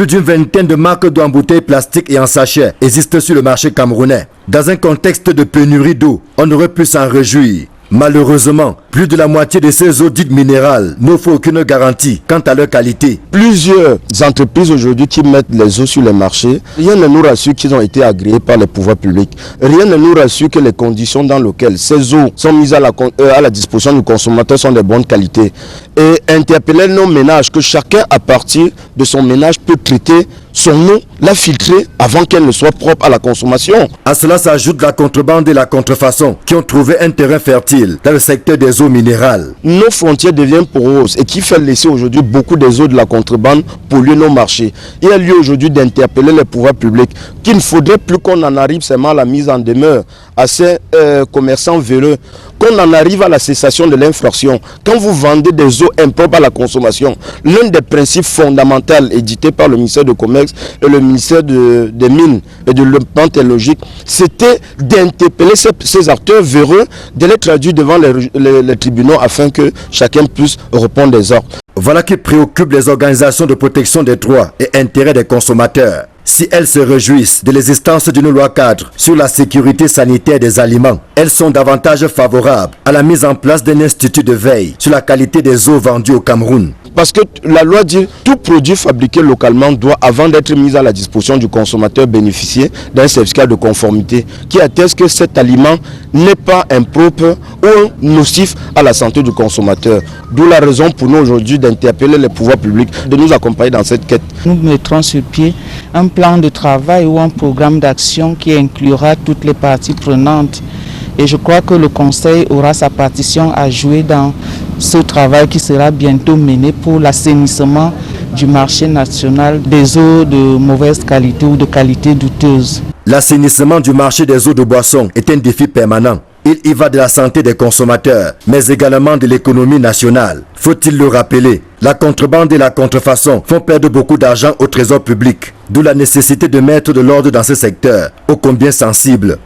Plus d'une vingtaine de marques d'eau en bouteilles plastiques et en sachets existent sur le marché camerounais. Dans un contexte de pénurie d'eau, on aurait pu s'en réjouir. Malheureusement, plus de la moitié de ces eaux dites minérales n'offrent aucune garantie quant à leur qualité. Plusieurs entreprises aujourd'hui qui mettent les eaux sur le marché, rien ne nous rassure qu'ils ont été agréés par les pouvoirs publics. Rien ne nous rassure que les conditions dans lesquelles ces eaux sont mises à la disposition du consommateur sont de bonne qualité. Et interpeller nos ménages, que chacun à partir de son ménage peut traiter son eau, la filtrer avant qu'elle ne soit propre à la consommation. À cela s'ajoute la contrebande et la contrefaçon qui ont trouvé un terrain fertile dans le secteur des eaux minérales. Nos frontières deviennent poreuses et qui fait laisser aujourd'hui beaucoup des eaux de la contrebande polluer nos marchés. Il y a lieu aujourd'hui d'interpeller les pouvoirs publics qu'il ne faudrait plus qu'on en arrive seulement à la mise en demeure à ces commerçants véreux, qu'on en arrive à la cessation de l'infraction. Quand vous vendez des eaux impropres à la consommation, l'un des principes fondamentaux édités par le ministère du Commerce et le ministère des Mines et de l'Environnement logique, c'était d'interpeller ces acteurs véreux, de les traduire devant les tribunaux afin que chacun puisse répondre des ordres. Voilà qui préoccupe les organisations de protection des droits et intérêts des consommateurs. Si elles se réjouissent de l'existence d'une loi cadre sur la sécurité sanitaire des aliments, elles sont davantage favorables à la mise en place d'un institut de veille sur la qualité des eaux vendues au Cameroun. Parce que la loi dit que tout produit fabriqué localement doit, avant d'être mis à la disposition du consommateur, bénéficier d'un certificat de conformité qui atteste que cet aliment n'est pas impropre ou nocif à la santé du consommateur. D'où la raison pour nous aujourd'hui d'interpeller les pouvoirs publics, de nous accompagner dans cette quête. Nous mettrons sur pied un plan de travail ou un programme d'action qui inclura toutes les parties prenantes. Et je crois que le Conseil aura sa partition à jouer dans ce travail qui sera bientôt mené pour l'assainissement du marché national des eaux de mauvaise qualité ou de qualité douteuse. L'assainissement du marché des eaux de boisson est un défi permanent. Il y va de la santé des consommateurs, mais également de l'économie nationale. Faut-il le rappeler, la contrebande et la contrefaçon font perdre beaucoup d'argent au trésor public, d'où la nécessité de mettre de l'ordre dans ce secteur, ô combien sensible.